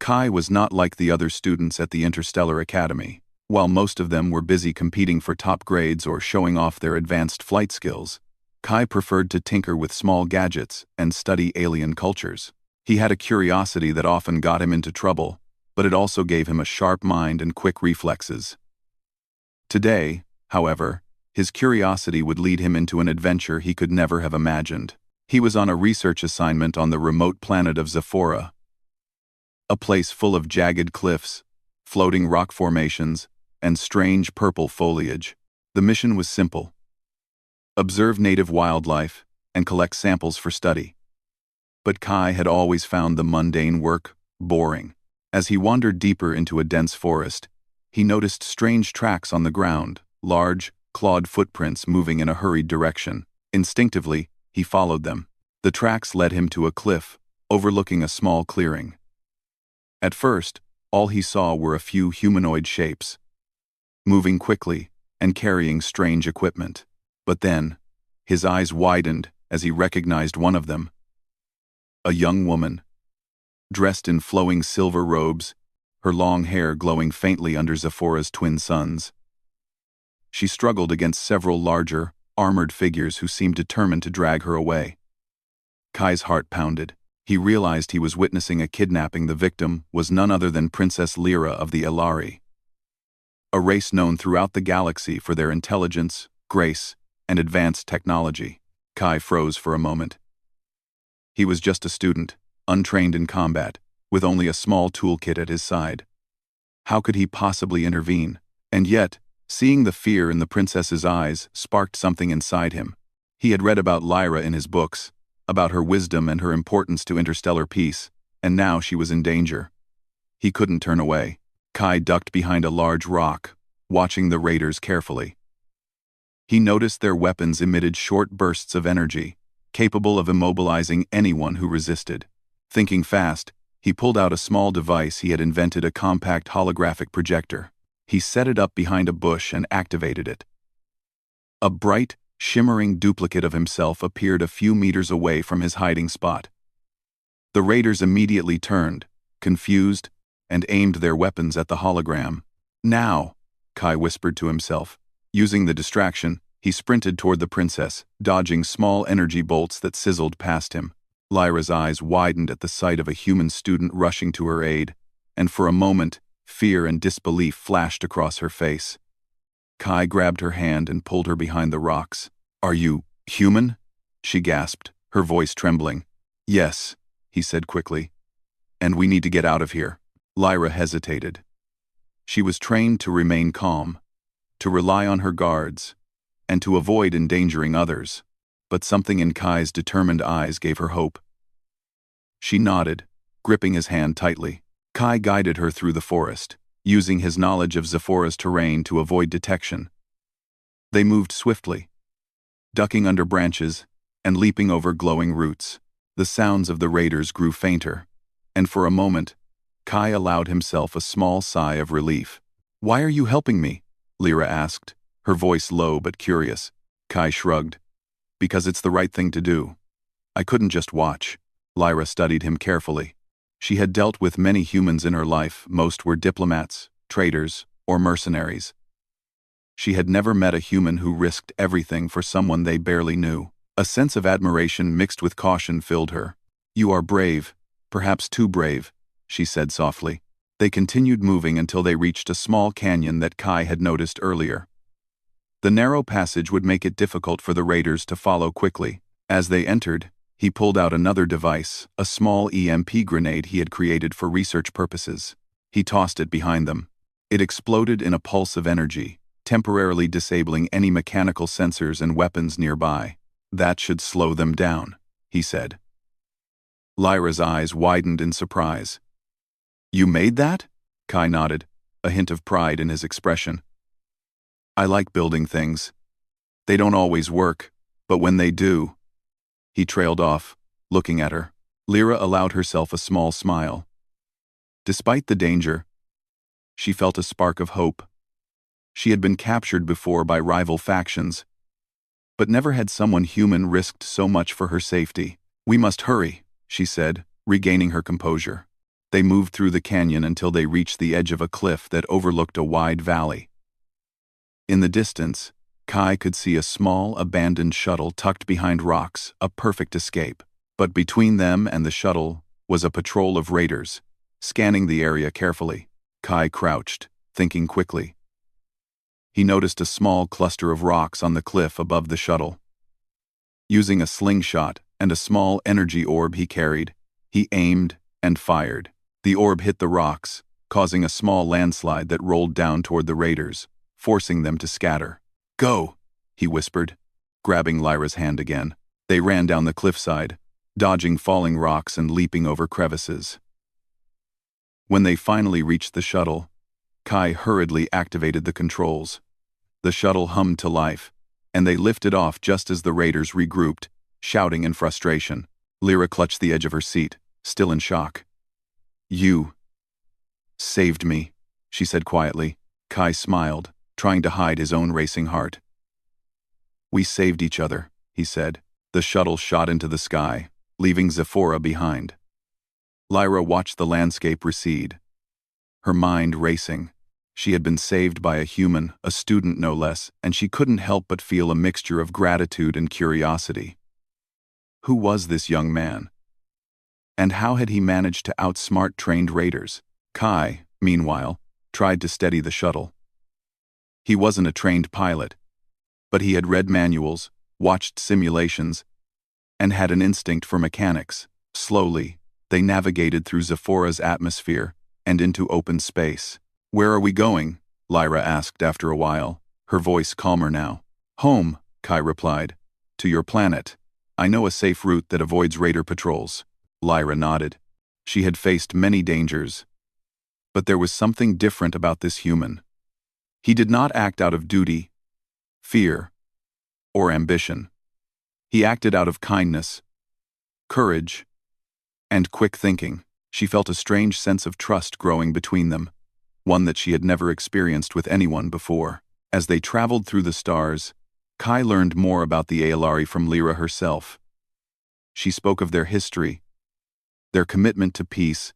Kai was not like the other students at the Interstellar Academy. While most of them were busy competing for top grades or showing off their advanced flight skills, Kai preferred to tinker with small gadgets and study alien cultures. He had a curiosity that often got him into trouble, but it also gave him a sharp mind and quick reflexes. Today, however, his curiosity would lead him into an adventure he could never have imagined. He was on a research assignment on the remote planet of Zephora, a place full of jagged cliffs, floating rock formations, and strange purple foliage. The mission was simple: observe native wildlife and collect samples for study. But Kai had always found the mundane work boring. As he wandered deeper into a dense forest, he noticed strange tracks on the ground, large, clawed footprints moving in a hurried direction. Instinctively, he followed them. The tracks led him to a cliff, overlooking a small clearing. At first, all he saw were a few humanoid shapes, moving quickly and carrying strange equipment. But then, his eyes widened as he recognized one of them. A young woman, dressed in flowing silver robes, her long hair glowing faintly under Zephora's twin suns. She struggled against several larger, armored figures who seemed determined to drag her away. Kai's heart pounded. He realized he was witnessing a kidnapping. The victim was none other than Princess Lyra of the Ilari, a race known throughout the galaxy for their intelligence, grace, and advanced technology. Kai froze for a moment. He was just a student, untrained in combat, with only a small toolkit at his side. How could he possibly intervene? And yet, seeing the fear in the princess's eyes sparked something inside him. He had read about Lyra in his books, about her wisdom and her importance to interstellar peace, and now she was in danger. He couldn't turn away. Kai ducked behind a large rock, watching the raiders carefully. He noticed their weapons emitted short bursts of energy, capable of immobilizing anyone who resisted. Thinking fast, he pulled out a small device he had invented, a compact holographic projector. He set it up behind a bush and activated it. A bright, shimmering duplicate of himself appeared a few meters away from his hiding spot. The raiders immediately turned, confused, and aimed their weapons at the hologram. "Now," Kai whispered to himself. Using the distraction, he sprinted toward the princess, dodging small energy bolts that sizzled past him. Lyra's eyes widened at the sight of a human student rushing to her aid, and for a moment, fear and disbelief flashed across her face. Kai grabbed her hand and pulled her behind the rocks. "Are you human?" she gasped, her voice trembling. "Yes," he said quickly. "And we need to get out of here." Lyra hesitated. She was trained to remain calm, to rely on her guards, and to avoid endangering others. But something in Kai's determined eyes gave her hope. She nodded, gripping his hand tightly. Kai guided her through the forest, using his knowledge of Zephora's terrain to avoid detection. They moved swiftly, ducking under branches and leaping over glowing roots. The sounds of the raiders grew fainter, and for a moment, Kai allowed himself a small sigh of relief. "Why are you helping me?" Lyra asked, her voice low but curious. Kai shrugged. "Because it's the right thing to do. I couldn't just watch." Lyra studied him carefully. She had dealt with many humans in her life. Most were diplomats, traders, or mercenaries. She had never met a human who risked everything for someone they barely knew. A sense of admiration mixed with caution filled her. "You are brave, perhaps too brave," she said softly. They continued moving until they reached a small canyon that Kai had noticed earlier. The narrow passage would make it difficult for the raiders to follow quickly. As they entered, he pulled out another device, a small EMP grenade he had created for research purposes. He tossed it behind them. It exploded in a pulse of energy, temporarily disabling any mechanical sensors and weapons nearby. "That should slow them down," he said. Lyra's eyes widened in surprise. "You made that?" Kai nodded, a hint of pride in his expression. "I like building things. They don't always work, but when they do—" He trailed off, looking at her. Lyra allowed herself a small smile. Despite the danger, she felt a spark of hope. She had been captured before by rival factions, but never had someone human risked so much for her safety. "We must hurry," she said, regaining her composure. They moved through the canyon until they reached the edge of a cliff that overlooked a wide valley. In the distance, Kai could see a small, abandoned shuttle tucked behind rocks, a perfect escape. But between them and the shuttle was a patrol of raiders, scanning the area carefully. Kai crouched, thinking quickly. He noticed a small cluster of rocks on the cliff above the shuttle. Using a slingshot and a small energy orb he carried, he aimed and fired. The orb hit the rocks, causing a small landslide that rolled down toward the raiders, forcing them to scatter. "Go," he whispered, grabbing Lyra's hand again. They ran down the cliffside, dodging falling rocks and leaping over crevices. When they finally reached the shuttle, Kai hurriedly activated the controls. The shuttle hummed to life, and they lifted off just as the raiders regrouped, shouting in frustration. Lyra clutched the edge of her seat, still in shock. "You saved me," she said quietly. Kai smiled, trying to hide his own racing heart. "We saved each other," he said. The shuttle shot into the sky, leaving Zephora behind. Lyra watched the landscape recede, her mind racing. She had been saved by a human, a student no less, and she couldn't help but feel a mixture of gratitude and curiosity. Who was this young man? And how had he managed to outsmart trained raiders? Kai, meanwhile, tried to steady the shuttle. He wasn't a trained pilot, but he had read manuals, watched simulations, and had an instinct for mechanics. Slowly, they navigated through Zephora's atmosphere and into open space. "Where are we going?" Lyra asked after a while, her voice calmer now. "Home," Kai replied. "To your planet. I know a safe route that avoids raider patrols." Lyra nodded. She had faced many dangers, but there was something different about this human. He did not act out of duty, fear, or ambition. He acted out of kindness, courage, and quick thinking. She felt a strange sense of trust growing between them, one that she had never experienced with anyone before. As they traveled through the stars, Kai learned more about the Aelari from Lyra herself. She spoke of their history, their commitment to peace,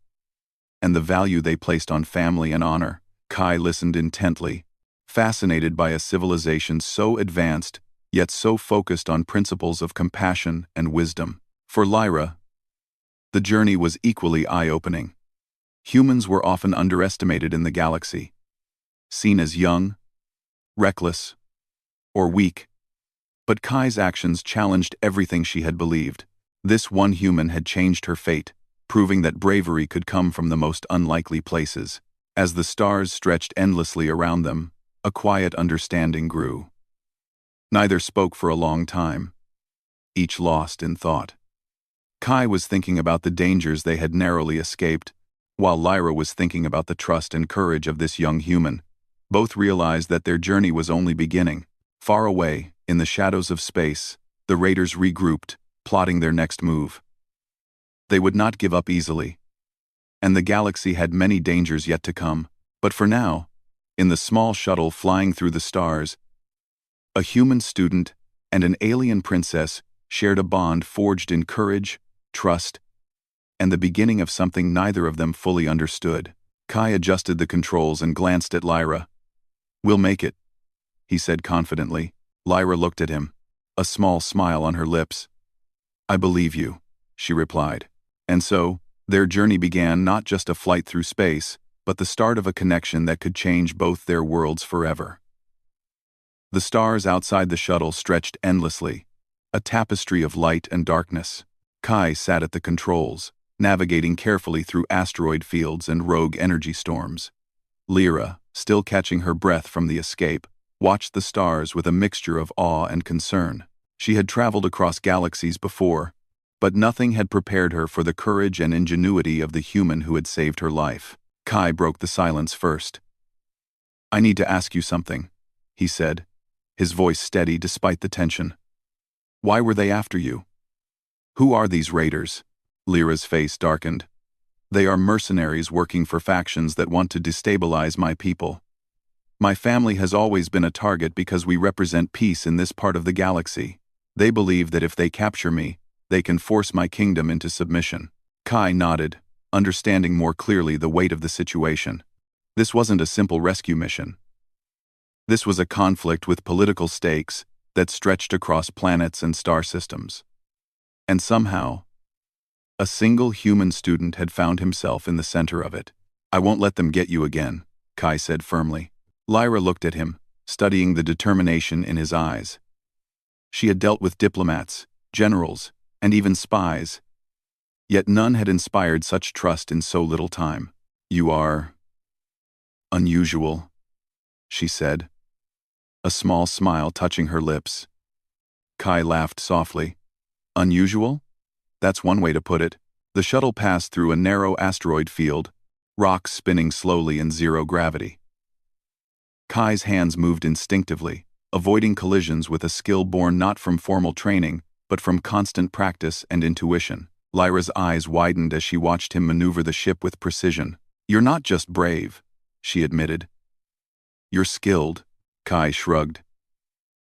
and the value they placed on family and honor. Kai listened intently, fascinated by a civilization so advanced, yet so focused on principles of compassion and wisdom. For Lyra, the journey was equally eye-opening. Humans were often underestimated in the galaxy, seen as young, reckless, or weak. But Kai's actions challenged everything she had believed. This one human had changed her fate, proving that bravery could come from the most unlikely places. As the stars stretched endlessly around them, a quiet understanding grew. Neither spoke for a long time, each lost in thought. Kai was thinking about the dangers they had narrowly escaped, while Lyra was thinking about the trust and courage of this young human. Both realized that their journey was only beginning. Far away, in the shadows of space, the raiders regrouped, plotting their next move. They would not give up easily, and the galaxy had many dangers yet to come. But for now, in the small shuttle flying through the stars, a human student and an alien princess shared a bond forged in courage, trust, and the beginning of something neither of them fully understood. Kai adjusted the controls and glanced at Lyra. "We'll make it," he said confidently. Lyra looked at him, a small smile on her lips. "I believe you," she replied. And so, their journey began, not just a flight through space, but the start of a connection that could change both their worlds forever. The stars outside the shuttle stretched endlessly, a tapestry of light and darkness. Kai sat at the controls, navigating carefully through asteroid fields and rogue energy storms. Lyra, still catching her breath from the escape, watched the stars with a mixture of awe and concern. She had traveled across galaxies before, but nothing had prepared her for the courage and ingenuity of the human who had saved her life. Kai broke the silence first. "I need to ask you something," he said, his voice steady despite the tension. "Why were they after you? Who are these raiders?" Lyra's face darkened. "They are mercenaries working for factions that want to destabilize my people. My family has always been a target because we represent peace in this part of the galaxy. They believe that if they capture me, they can force my kingdom into submission." Kai nodded, understanding more clearly the weight of the situation. This wasn't a simple rescue mission. This was a conflict with political stakes that stretched across planets and star systems. And somehow, a single human student had found himself in the center of it. "I won't let them get you again," Kai said firmly. Lyra looked at him, studying the determination in his eyes. She had dealt with diplomats, generals, and even spies, yet none had inspired such trust in so little time. "You are unusual," she said, a small smile touching her lips. Kai laughed softly. "Unusual? That's one way to put it." The shuttle passed through a narrow asteroid field, rocks spinning slowly in zero gravity. Kai's hands moved instinctively, avoiding collisions with a skill born not from formal training, but from constant practice and intuition. Lyra's eyes widened as she watched him maneuver the ship with precision. "You're not just brave," she admitted. "You're skilled," Kai shrugged.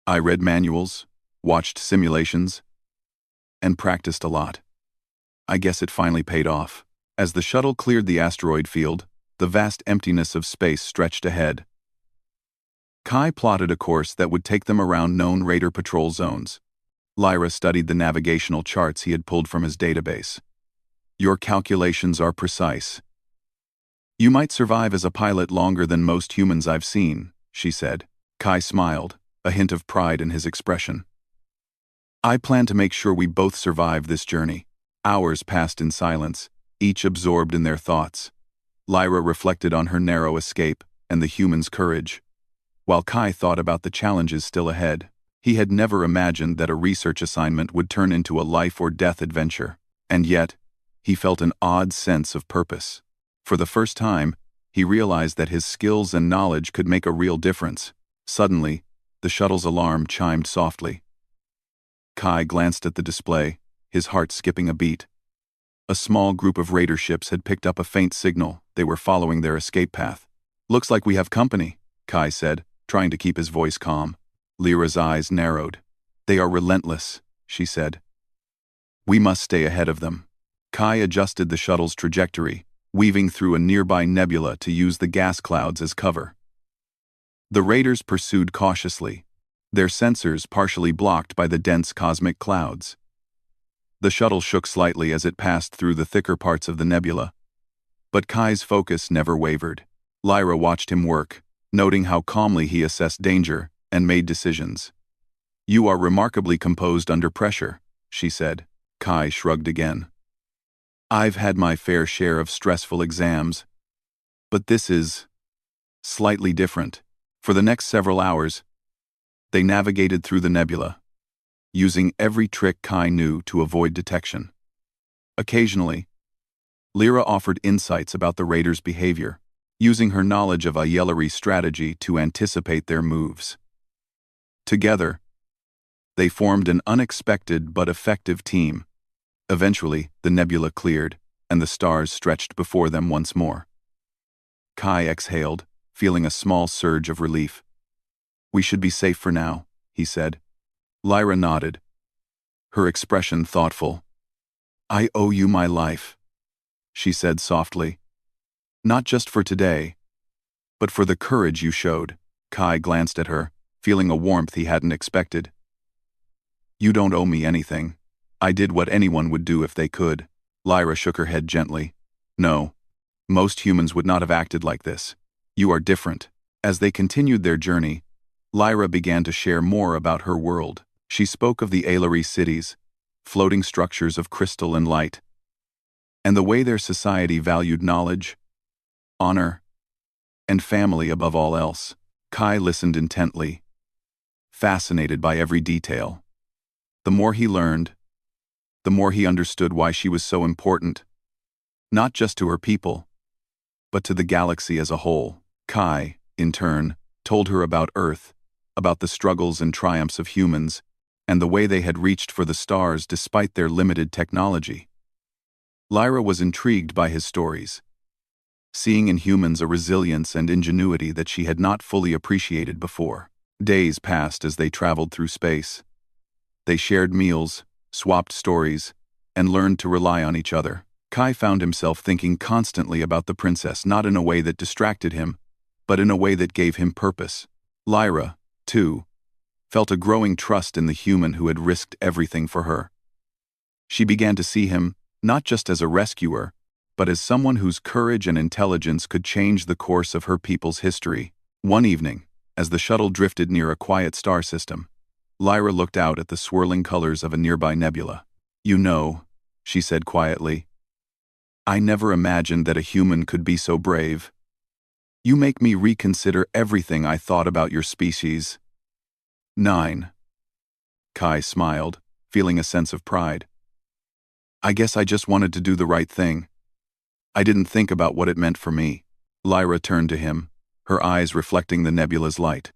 "I read manuals, watched simulations, and practiced a lot. I guess it finally paid off." As the shuttle cleared the asteroid field, the vast emptiness of space stretched ahead. Kai plotted a course that would take them around known Raider patrol zones. Lyra studied the navigational charts he had pulled from his database. "Your calculations are precise. You might survive as a pilot longer than most humans I've seen," she said. Kai smiled, a hint of pride in his expression. "I plan to make sure we both survive this journey." Hours passed in silence, each absorbed in their thoughts. Lyra reflected on her narrow escape and the human's courage, while Kai thought about the challenges still ahead. He had never imagined that a research assignment would turn into a life-or-death adventure, and yet, he felt an odd sense of purpose. For the first time, he realized that his skills and knowledge could make a real difference. Suddenly, the shuttle's alarm chimed softly. Kai glanced at the display, his heart skipping a beat. A small group of Raider ships had picked up a faint signal. They were following their escape path. "Looks like we have company," Kai said, trying to keep his voice calm. Lyra's eyes narrowed. "They are relentless," she said. "We must stay ahead of them." Kai adjusted the shuttle's trajectory, weaving through a nearby nebula to use the gas clouds as cover. The Raiders pursued cautiously, their sensors partially blocked by the dense cosmic clouds. The shuttle shook slightly as it passed through the thicker parts of the nebula, but Kai's focus never wavered. Lyra watched him work, noting how calmly he assessed danger and made decisions. "You are remarkably composed under pressure," she said. Kai shrugged again. "I've had my fair share of stressful exams, but this is slightly different." For the next several hours, they navigated through the nebula, using every trick Kai knew to avoid detection. Occasionally, Lyra offered insights about the Raiders' behavior, using her knowledge of Ayelari strategy to anticipate their moves. Together, they formed an unexpected but effective team. Eventually, the nebula cleared, and the stars stretched before them once more. Kai exhaled, feeling a small surge of relief. "We should be safe for now," he said. Lyra nodded, her expression thoughtful. "I owe you my life," she said softly. "Not just for today, but for the courage you showed." Kai glanced at her, feeling a warmth he hadn't expected. "You don't owe me anything. I did what anyone would do if they could." Lyra shook her head gently. "No, most humans would not have acted like this. You are different." As they continued their journey, Lyra began to share more about her world. She spoke of the Ayelari cities, floating structures of crystal and light, and the way their society valued knowledge, honor, and family above all else. Kai listened intently, fascinated by every detail. The more he learned, the more he understood why she was so important, not just to her people, but to the galaxy as a whole. Kai, in turn, told her about Earth, about the struggles and triumphs of humans, and the way they had reached for the stars despite their limited technology. Lyra was intrigued by his stories, seeing in humans a resilience and ingenuity that she had not fully appreciated before. Days passed as they traveled through space. They shared meals, swapped stories, and learned to rely on each other. Kai found himself thinking constantly about the princess, not in a way that distracted him, but in a way that gave him purpose. Lyra, too, felt a growing trust in the human who had risked everything for her. She began to see him not just as a rescuer, but as someone whose courage and intelligence could change the course of her people's history. One evening, as the shuttle drifted near a quiet star system, Lyra looked out at the swirling colors of a nearby nebula. "You know," she said quietly, "I never imagined that a human could be so brave. You make me reconsider everything I thought about your species." 9. Kai smiled, feeling a sense of pride. "I guess I just wanted to do the right thing. I didn't think about what it meant for me." Lyra turned to him, her eyes reflecting the nebula's light.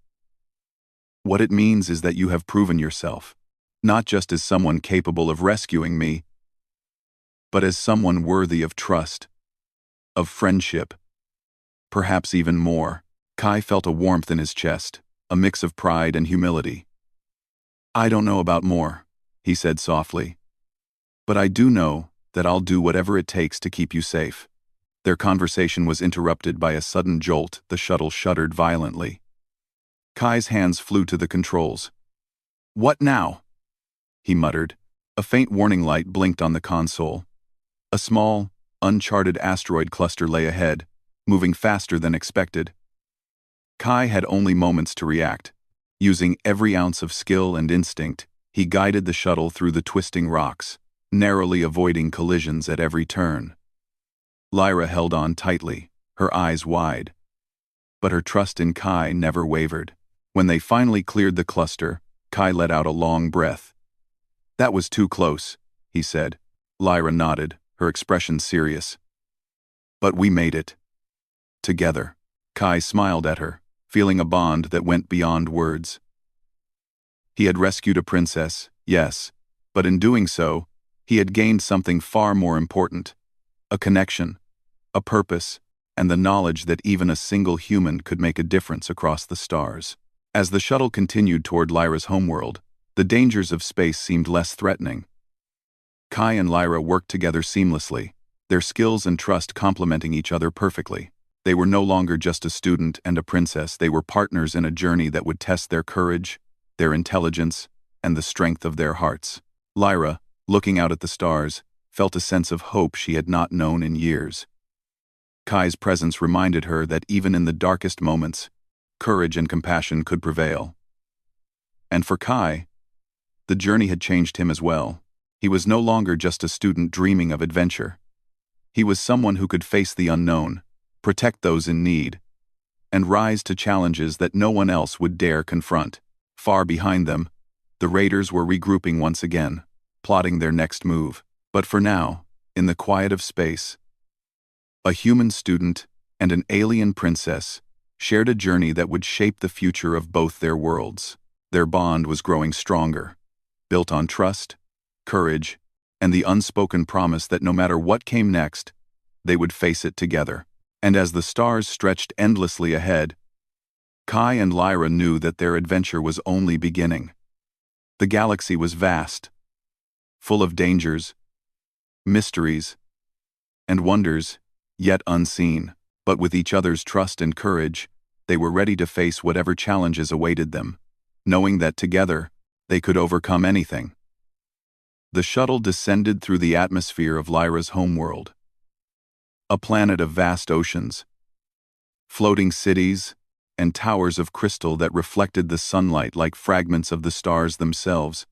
"What it means is that you have proven yourself, not just as someone capable of rescuing me, but as someone worthy of trust, of friendship, perhaps even more." Kai felt a warmth in his chest, a mix of pride and humility. "I don't know about more," he said softly, "but I do know that I'll do whatever it takes to keep you safe." Their conversation was interrupted by a sudden jolt. The shuttle shuddered violently. Kai's hands flew to the controls. "What now?" he muttered. A faint warning light blinked on the console. A small, uncharted asteroid cluster lay ahead, moving faster than expected. Kai had only moments to react. Using every ounce of skill and instinct, he guided the shuttle through the twisting rocks, narrowly avoiding collisions at every turn. Lyra held on tightly, her eyes wide. But her trust in Kai never wavered. When they finally cleared the cluster, Kai let out a long breath. "That was too close," he said. Lyra nodded, her expression serious. "But we made it. Together." Kai smiled at her, feeling a bond that went beyond words. He had rescued a princess, yes, but in doing so, he had gained something far more important: a connection, a purpose, and the knowledge that even a single human could make a difference across the stars. As the shuttle continued toward Lyra's homeworld, the dangers of space seemed less threatening. Kai and Lyra worked together seamlessly, their skills and trust complementing each other perfectly. They were no longer just a student and a princess, they were partners in a journey that would test their courage, their intelligence, and the strength of their hearts. Lyra, looking out at the stars, felt a sense of hope she had not known in years. Kai's presence reminded her that even in the darkest moments, courage and compassion could prevail. And for Kai, the journey had changed him as well. He was no longer just a student dreaming of adventure. He was someone who could face the unknown, protect those in need, and rise to challenges that no one else would dare confront. Far behind them, the raiders were regrouping once again, plotting their next move. But for now, in the quiet of space, a human student and an alien princess shared a journey that would shape the future of both their worlds. Their bond was growing stronger, built on trust, courage, and the unspoken promise that no matter what came next, they would face it together. And as the stars stretched endlessly ahead, Kai and Lyra knew that their adventure was only beginning. The galaxy was vast, full of dangers, mysteries, and wonders, yet unseen. But with each other's trust and courage, they were ready to face whatever challenges awaited them, knowing that together, they could overcome anything. The shuttle descended through the atmosphere of Lyra's homeworld. A planet of vast oceans, floating cities, and towers of crystal that reflected the sunlight like fragments of the stars themselves.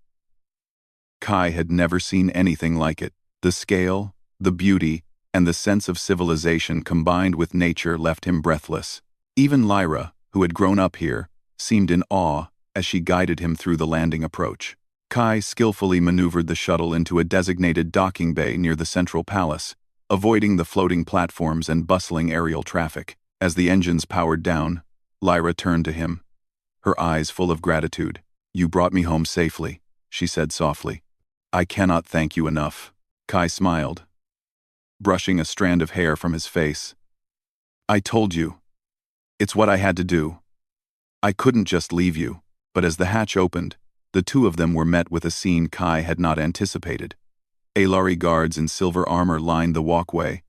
Kai had never seen anything like it. The scale, the beauty, and the sense of civilization combined with nature left him breathless. Even Lyra, who had grown up here, seemed in awe as she guided him through the landing approach. Kai skillfully maneuvered the shuttle into a designated docking bay near the central palace, avoiding the floating platforms and bustling aerial traffic. As the engines powered down, Lyra turned to him, her eyes full of gratitude. "You brought me home safely," she said softly. "I cannot thank you enough." Kai smiled, brushing a strand of hair from his face. "I told you. It's what I had to do. I couldn't just leave you." But as the hatch opened, the two of them were met with a scene Kai had not anticipated. Alari guards in silver armor lined the walkway,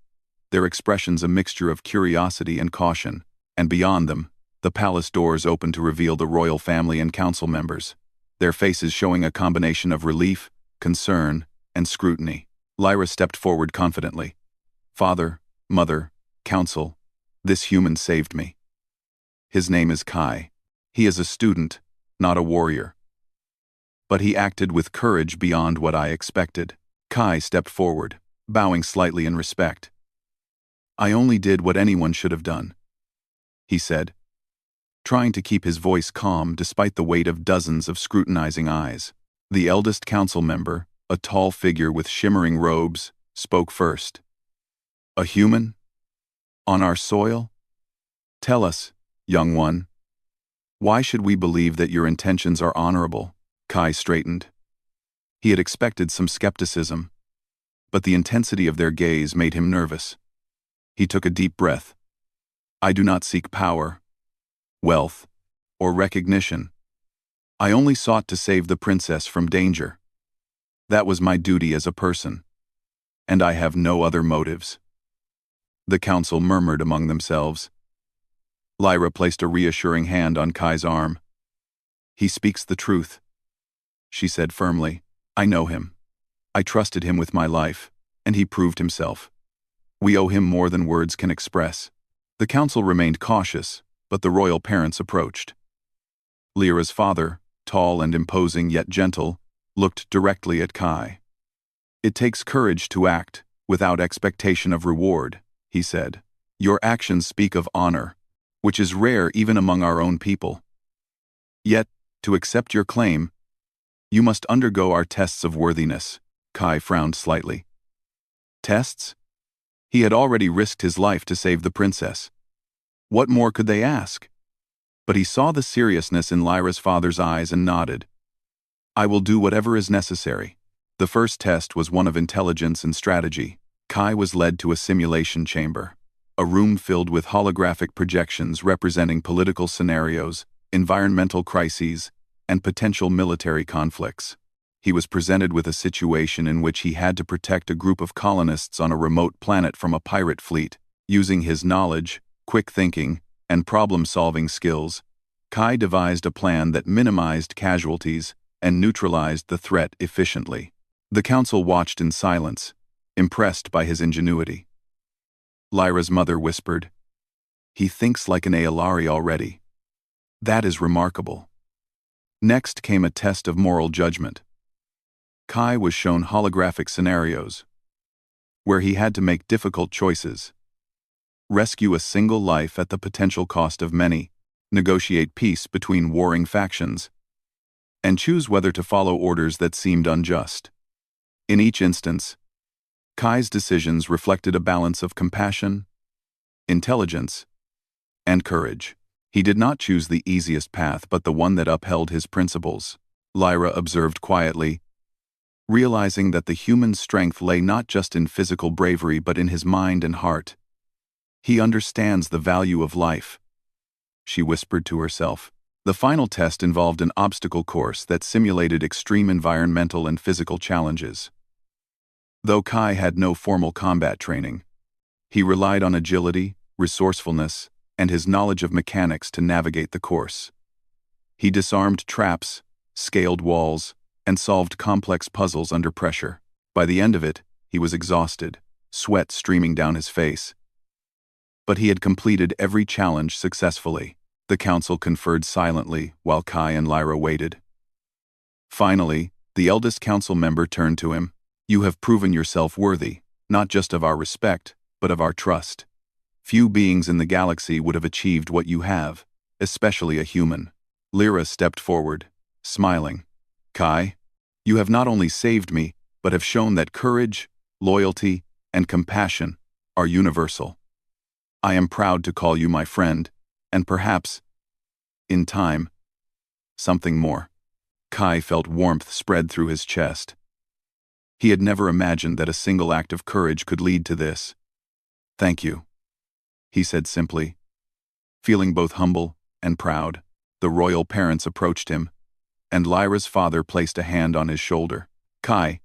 their expressions a mixture of curiosity and caution, and beyond them, the palace doors opened to reveal the royal family and council members, their faces showing a combination of relief, concern, and scrutiny. Lyra stepped forward confidently. "Father, Mother, Council, this human saved me. His name is Kai. He is a student, not a warrior. But he acted with courage beyond what I expected." Kai stepped forward, bowing slightly in respect. "I only did what anyone should have done," he said, trying to keep his voice calm despite the weight of dozens of scrutinizing eyes. The eldest council member, a tall figure with shimmering robes, spoke first. "A human? On our soil? Tell us, young one. Why should we believe that your intentions are honorable?" Kai straightened. He had expected some skepticism, but the intensity of their gaze made him nervous. He took a deep breath. "I do not seek power, wealth, or recognition. I only sought to save the princess from danger. That was my duty as a person, and I have no other motives." The council murmured among themselves. Lyra placed a reassuring hand on Kai's arm. "He speaks the truth," she said firmly. "I know him. I trusted him with my life, and he proved himself. We owe him more than words can express." The council remained cautious, but the royal parents approached. Lyra's father, tall and imposing yet gentle, looked directly at Kai. "It takes courage to act without expectation of reward," he said. "Your actions speak of honor, which is rare even among our own people. Yet, to accept your claim, you must undergo our tests of worthiness." Kai frowned slightly. Tests? He had already risked his life to save the princess. What more could they ask? But he saw the seriousness in Lyra's father's eyes and nodded. "I will do whatever is necessary." The first test was one of intelligence and strategy. Kai was led to a simulation chamber, a room filled with holographic projections representing political scenarios, environmental crises, and potential military conflicts. He was presented with a situation in which he had to protect a group of colonists on a remote planet from a pirate fleet. Using his knowledge, quick thinking, and problem-solving skills, Kai devised a plan that minimized casualties and neutralized the threat efficiently. The council watched in silence, impressed by his ingenuity. Lyra's mother whispered, "He thinks like an Aelari already. That is remarkable." Next came a test of moral judgment. Kai was shown holographic scenarios, where he had to make difficult choices. Rescue a single life at the potential cost of many, negotiate peace between warring factions, and choose whether to follow orders that seemed unjust. In each instance, Kai's decisions reflected a balance of compassion, intelligence, and courage. He did not choose the easiest path but the one that upheld his principles. Lyra observed quietly, realizing that the human strength lay not just in physical bravery but in his mind and heart. "He understands the value of life," she whispered to herself. The final test involved an obstacle course that simulated extreme environmental and physical challenges. Though Kai had no formal combat training, he relied on agility, resourcefulness, and his knowledge of mechanics to navigate the course. He disarmed traps, scaled walls, and solved complex puzzles under pressure. By the end of it, he was exhausted, sweat streaming down his face. But he had completed every challenge successfully. The council conferred silently while Kai and Lyra waited. Finally, the eldest council member turned to him. "You have proven yourself worthy, not just of our respect, but of our trust. Few beings in the galaxy would have achieved what you have, especially a human." Lyra stepped forward, smiling. "Kai, you have not only saved me, but have shown that courage, loyalty, and compassion are universal. I am proud to call you my friend, and perhaps, in time, something more." Kai felt warmth spread through his chest. He had never imagined that a single act of courage could lead to this. "Thank you," he said simply. Feeling both humble and proud, the royal parents approached him, and Lyra's father placed a hand on his shoulder. "Kai,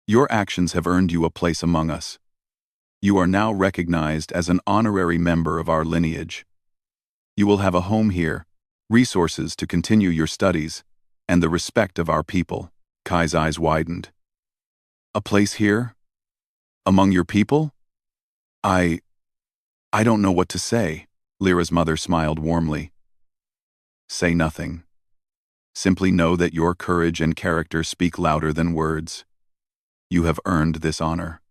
Your actions have earned you a place among us. You are now recognized as an honorary member of our lineage. You will have a home here, resources to continue your studies, and the respect of our people." Kai's eyes widened. "A place here? Among your people? I don't know what to say." Lyra's mother smiled warmly. "Say nothing. Simply know that your courage and character speak louder than words. You have earned this honor."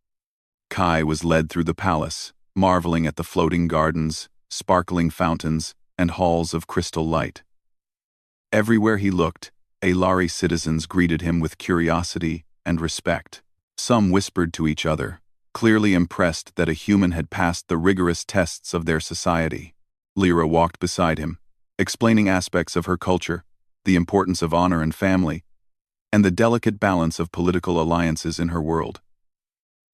Kai was led through the palace, marveling at the floating gardens, sparkling fountains, and halls of crystal light. Everywhere he looked, Aelari citizens greeted him with curiosity and respect. Some whispered to each other, clearly impressed that a human had passed the rigorous tests of their society. Lyra walked beside him, explaining aspects of her culture, the importance of honor and family, and the delicate balance of political alliances in her world.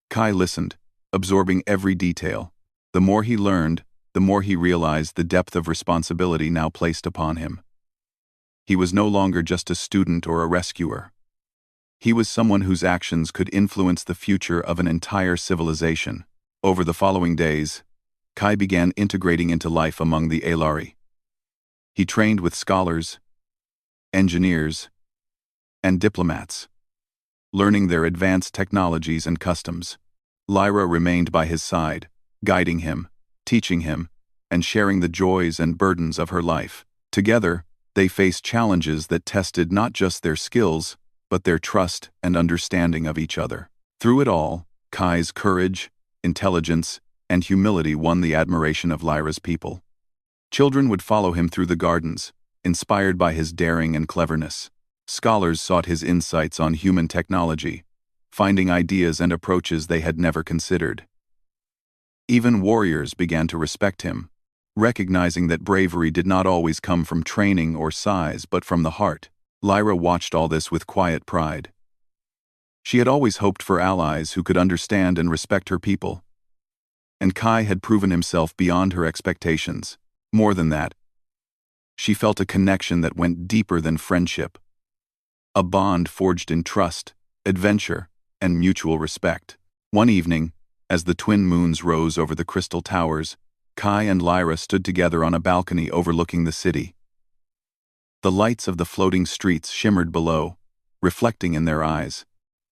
Kai listened, absorbing every detail. The more he learned, the more he realized the depth of responsibility now placed upon him. He was no longer just a student or a rescuer. He was someone whose actions could influence the future of an entire civilization. Over the following days, Kai began integrating into life among the Aelari. He trained with scholars, engineers, and diplomats, learning their advanced technologies and customs. Lyra remained by his side, guiding him, teaching him, and sharing the joys and burdens of her life. Together, they faced challenges that tested not just their skills, but their trust and understanding of each other. Through it all, Kai's courage, intelligence, and humility won the admiration of Lyra's people. Children would follow him through the gardens, inspired by his daring and cleverness. Scholars sought his insights on human technology, finding ideas and approaches they had never considered. Even warriors began to respect him, recognizing that bravery did not always come from training or size but from the heart. Lyra watched all this with quiet pride. She had always hoped for allies who could understand and respect her people. And Kai had proven himself beyond her expectations. More than that, she felt a connection that went deeper than friendship. A bond forged in trust, adventure, and mutual respect. One evening, as the twin moons rose over the crystal towers, Kai and Lyra stood together on a balcony overlooking the city. The lights of the floating streets shimmered below, reflecting in their eyes.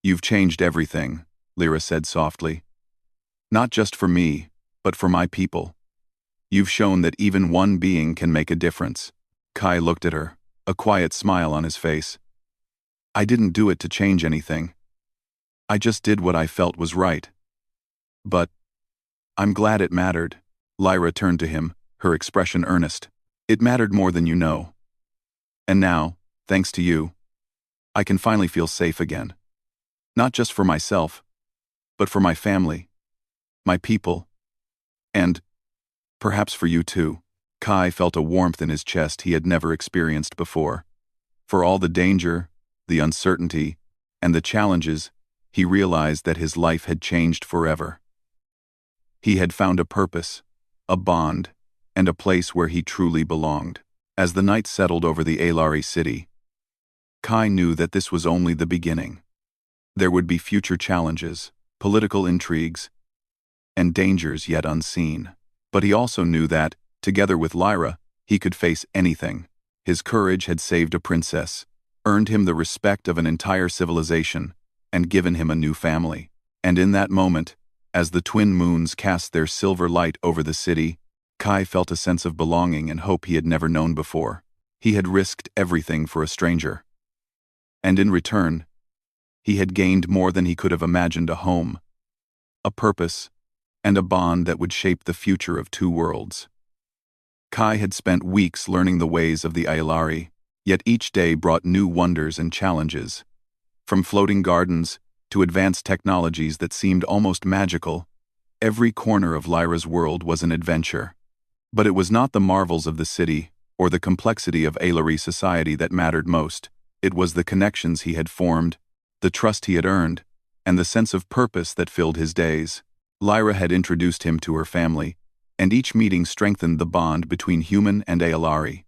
"You've changed everything," Lyra said softly. "Not just for me, but for my people. You've shown that even one being can make a difference." Kai looked at her, a quiet smile on his face. "I didn't do it to change anything. I just did what I felt was right. But I'm glad it mattered." Lyra turned to him, her expression earnest. "It mattered more than you know. And now, thanks to you, I can finally feel safe again. Not just for myself, but for my family, my people, and perhaps for you too." Kai felt a warmth in his chest he had never experienced before. For all the danger, the uncertainty, and the challenges, he realized that his life had changed forever. He had found a purpose, a bond, and a place where he truly belonged. As the night settled over the Aelari city, Kai knew that this was only the beginning. There would be future challenges, political intrigues, and dangers yet unseen. But he also knew that, together with Lyra, he could face anything. His courage had saved a princess, earned him the respect of an entire civilization, and given him a new family. And in that moment, as the twin moons cast their silver light over the city, Kai felt a sense of belonging and hope he had never known before. He had risked everything for a stranger. And in return, he had gained more than he could have imagined: a home, a purpose, and a bond that would shape the future of two worlds. Kai had spent weeks learning the ways of the Aelari, yet each day brought new wonders and challenges. From floating gardens to advanced technologies that seemed almost magical, every corner of Lyra's world was an adventure. But it was not the marvels of the city or the complexity of Aelari society that mattered most. It was the connections he had formed, the trust he had earned, and the sense of purpose that filled his days. Lyra had introduced him to her family, and each meeting strengthened the bond between human and Aelari.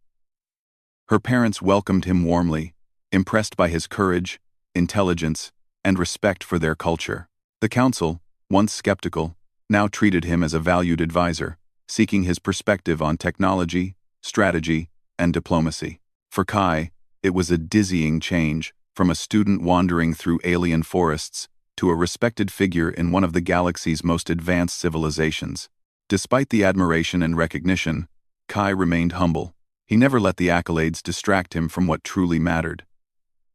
Her parents welcomed him warmly, impressed by his courage, intelligence, and respect for their culture. The council, once skeptical, now treated him as a valued advisor, seeking his perspective on technology, strategy, and diplomacy. For Kai, it was a dizzying change, from a student wandering through alien forests to a respected figure in one of the galaxy's most advanced civilizations. Despite the admiration and recognition, Kai remained humble. He never let the accolades distract him from what truly mattered: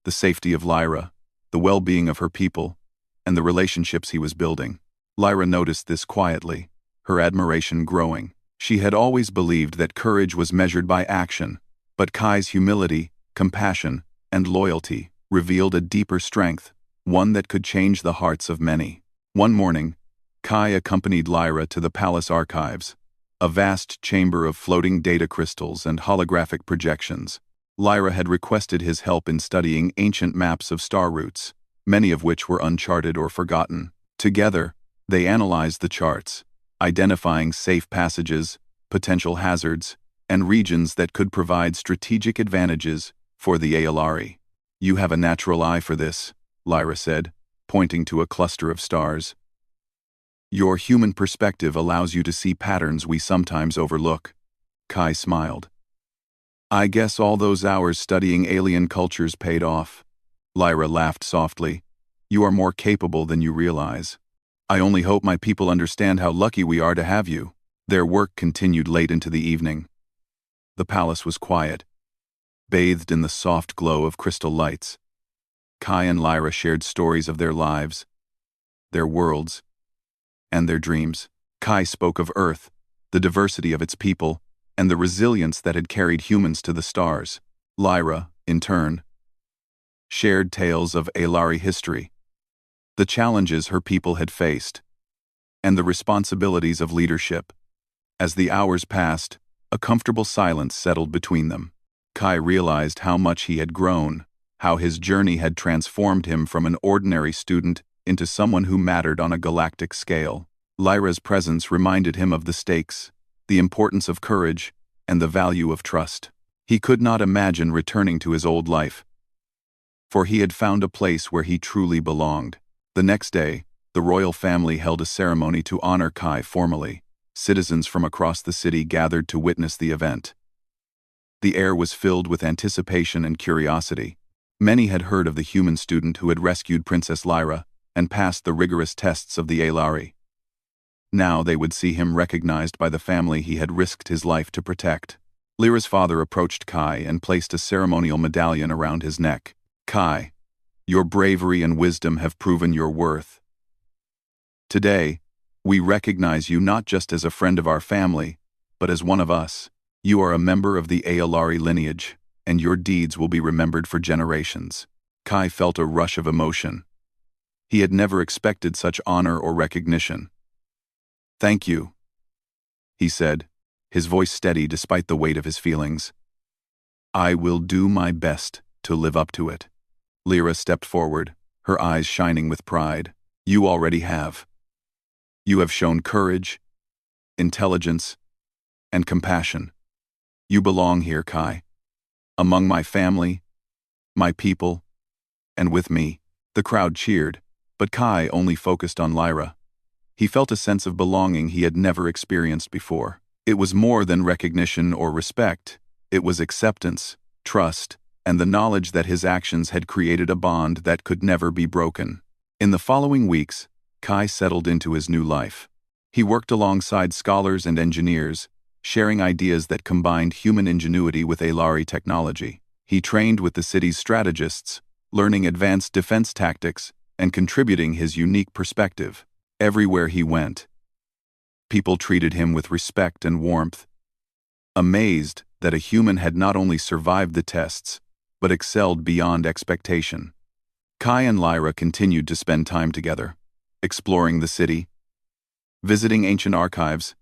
the safety of Lyra, the well-being of her people, and the relationships he was building. Lyra noticed this quietly, her admiration growing. She had always believed that courage was measured by action, but Kai's humility, compassion, and loyalty revealed a deeper strength, one that could change the hearts of many. One morning, Kai accompanied Lyra to the palace archives, a vast chamber of floating data crystals and holographic projections. Lyra had requested his help in studying ancient maps of star routes, many of which were uncharted or forgotten. Together, they analyzed the charts, identifying safe passages, potential hazards, and regions that could provide strategic advantages for the ALRE. "You have a natural eye for this," Lyra said, pointing to a cluster of stars. "Your human perspective allows you to see patterns we sometimes overlook." Kai smiled. "I guess all those hours studying alien cultures paid off." Lyra laughed softly. "You are more capable than you realize. I only hope my people understand how lucky we are to have you." Their work continued late into the evening. The palace was quiet, bathed in the soft glow of crystal lights. Kai and Lyra shared stories of their lives, their worlds, and their dreams. Kai spoke of Earth, the diversity of its people, and the resilience that had carried humans to the stars. Lyra, in turn, shared tales of ALRE history, the challenges her people had faced, and the responsibilities of leadership. As the hours passed, a comfortable silence settled between them. Kai realized how much he had grown, how his journey had transformed him from an ordinary student into someone who mattered on a galactic scale. Lyra's presence reminded him of the stakes, the importance of courage, and the value of trust. He could not imagine returning to his old life, for he had found a place where he truly belonged. The next day, the royal family held a ceremony to honor Kai formally. Citizens from across the city gathered to witness the event. The air was filled with anticipation and curiosity. Many had heard of the human student who had rescued Princess Lyra and passed the rigorous tests of the ALRE. Now they would see him recognized by the family he had risked his life to protect. Lyra's father approached Kai and placed a ceremonial medallion around his neck. "Kai, your bravery and wisdom have proven your worth. Today, we recognize you not just as a friend of our family, but as one of us. You are a member of the ALRE lineage, and your deeds will be remembered for generations." Kai felt a rush of emotion. He had never expected such honor or recognition. "Thank you," he said, his voice steady despite the weight of his feelings. "I will do my best to live up to it." Lyra stepped forward, her eyes shining with pride. "You already have. You have shown courage, intelligence, and compassion. You belong here, Kai. Among my family, my people, and with me." The crowd cheered, but Kai only focused on Lyra. He felt a sense of belonging he had never experienced before. It was more than recognition or respect. It was acceptance, trust, and the knowledge that his actions had created a bond that could never be broken. In the following weeks, Kai settled into his new life. He worked alongside scholars and engineers, sharing ideas that combined human ingenuity with ALRE technology. He trained with the city's strategists, learning advanced defense tactics and contributing his unique perspective. Everywhere he went, people treated him with respect and warmth, amazed that a human had not only survived the tests, but excelled beyond expectation. Kai and Lyra continued to spend time together, exploring the city, visiting ancient archives,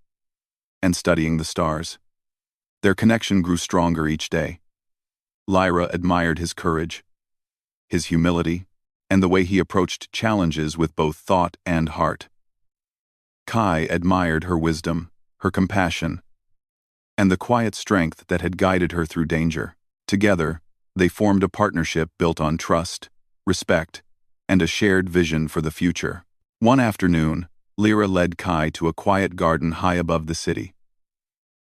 and studying the stars. Their connection grew stronger each day. Lyra admired his courage, his humility, and the way he approached challenges with both thought and heart. Kai admired her wisdom, her compassion, and the quiet strength that had guided her through danger. Together, they formed a partnership built on trust, respect, and a shared vision for the future. One afternoon, Lyra led Kai to a quiet garden high above the city.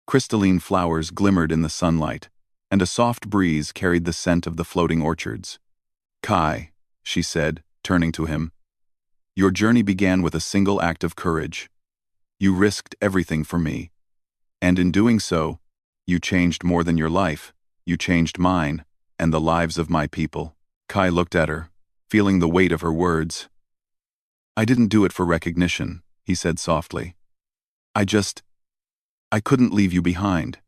Crystalline flowers glimmered in the sunlight, and a soft breeze carried the scent of the floating orchards. "Kai," she said, turning to him, "your journey began with a single act of courage. You risked everything for me. And in doing so, you changed more than your life. You changed mine, and the lives of my people." Kai looked at her, feeling the weight of her words. "I didn't do it for recognition," he said softly. I couldn't leave you behind.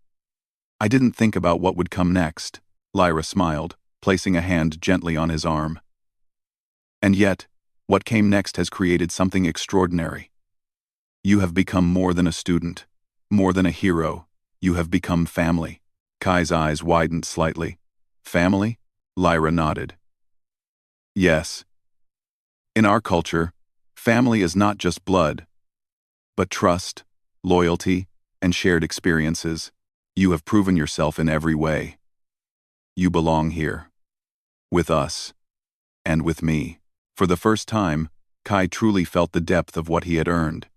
I didn't think about what would come next." Lyra smiled, placing a hand gently on his arm. "And yet, what came next has created something extraordinary. You have become more than a student, more than a hero. You have become family." Kai's eyes widened slightly. "Family?" Lyra nodded. "Yes. In our culture, family is not just blood, but trust, loyalty, and shared experiences. You have proven yourself in every way. You belong here. With us. And with me." For the first time, Kai truly felt the depth of what he had earned.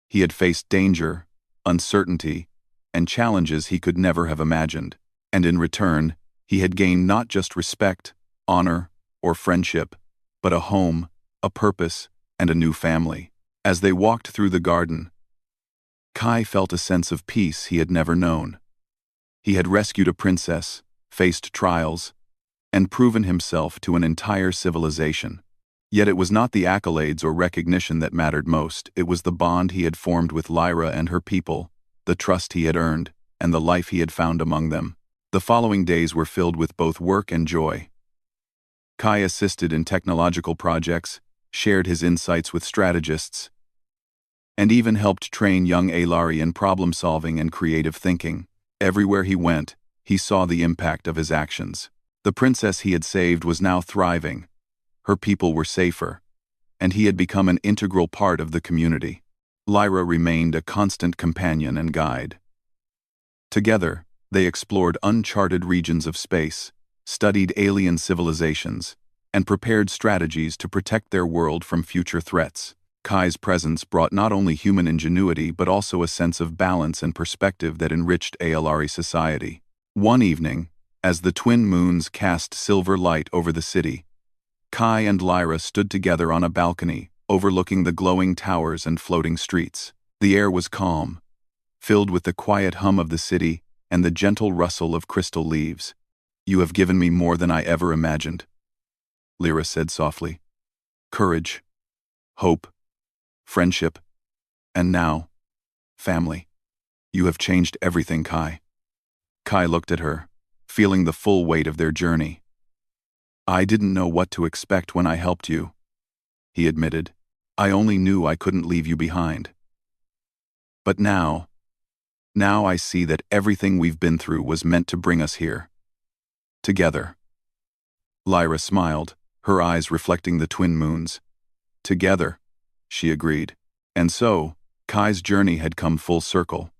He had faced danger, uncertainty, and challenges he could never have imagined. And in return, he had gained not just respect, honor, or friendship, but a home, a purpose, and a new family. As they walked through the garden, Kai felt a sense of peace he had never known. He had rescued a princess, faced trials, and proven himself to an entire civilization. Yet it was not the accolades or recognition that mattered most. It was the bond he had formed with Lyra and her people, the trust he had earned, and the life he had found among them. The following days were filled with both work and joy. Kai assisted in technological projects, shared his insights with strategists, and even helped train young Alari in problem-solving and creative thinking. Everywhere he went, he saw the impact of his actions. The princess he had saved was now thriving. Her people were safer, and he had become an integral part of the community. Lyra remained a constant companion and guide. Together, they explored uncharted regions of space, studied alien civilizations, and prepared strategies to protect their world from future threats. Kai's presence brought not only human ingenuity but also a sense of balance and perspective that enriched Alari society. One evening, as the twin moons cast silver light over the city, Kai and Lyra stood together on a balcony, overlooking the glowing towers and floating streets. The air was calm, filled with the quiet hum of the city and the gentle rustle of crystal leaves. "You have given me more than I ever imagined," Lyra said softly. "Courage, hope, friendship, and now, family. You have changed everything, Kai." Kai looked at her, feeling the full weight of their journey. "I didn't know what to expect when I helped you," he admitted. "I only knew I couldn't leave you behind. But now I see that everything we've been through was meant to bring us here. Together." Lyra smiled, her eyes reflecting the twin moons. "Together," she agreed. And so, Kai's journey had come full circle.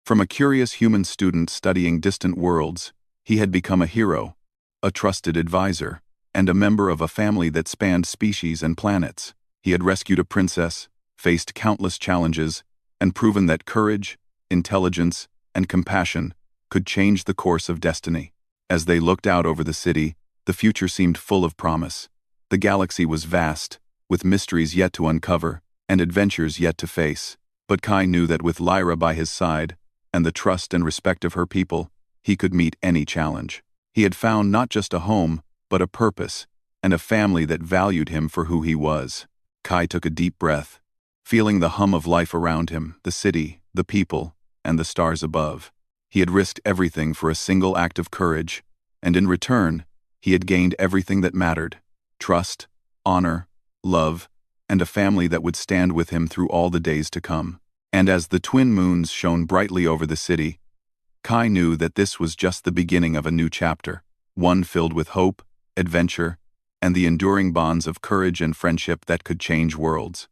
From a curious human student studying distant worlds, he had become a hero, a trusted advisor, and a member of a family that spanned species and planets. He had rescued a princess, faced countless challenges, and proven that courage, intelligence, and compassion could change the course of destiny. As they looked out over the city, the future seemed full of promise. The galaxy was vast, with mysteries yet to uncover, and adventures yet to face. But Kai knew that with Lyra by his side, and the trust and respect of her people, he could meet any challenge. He had found not just a home, but a purpose, and a family that valued him for who he was. Kai took a deep breath, feeling the hum of life around him, the city, the people, and the stars above. He had risked everything for a single act of courage, and in return, he had gained everything that mattered: trust, honor, love, and a family that would stand with him through all the days to come. And as the twin moons shone brightly over the city, Kai knew that this was just the beginning of a new chapter, one filled with hope, adventure, and the enduring bonds of courage and friendship that could change worlds.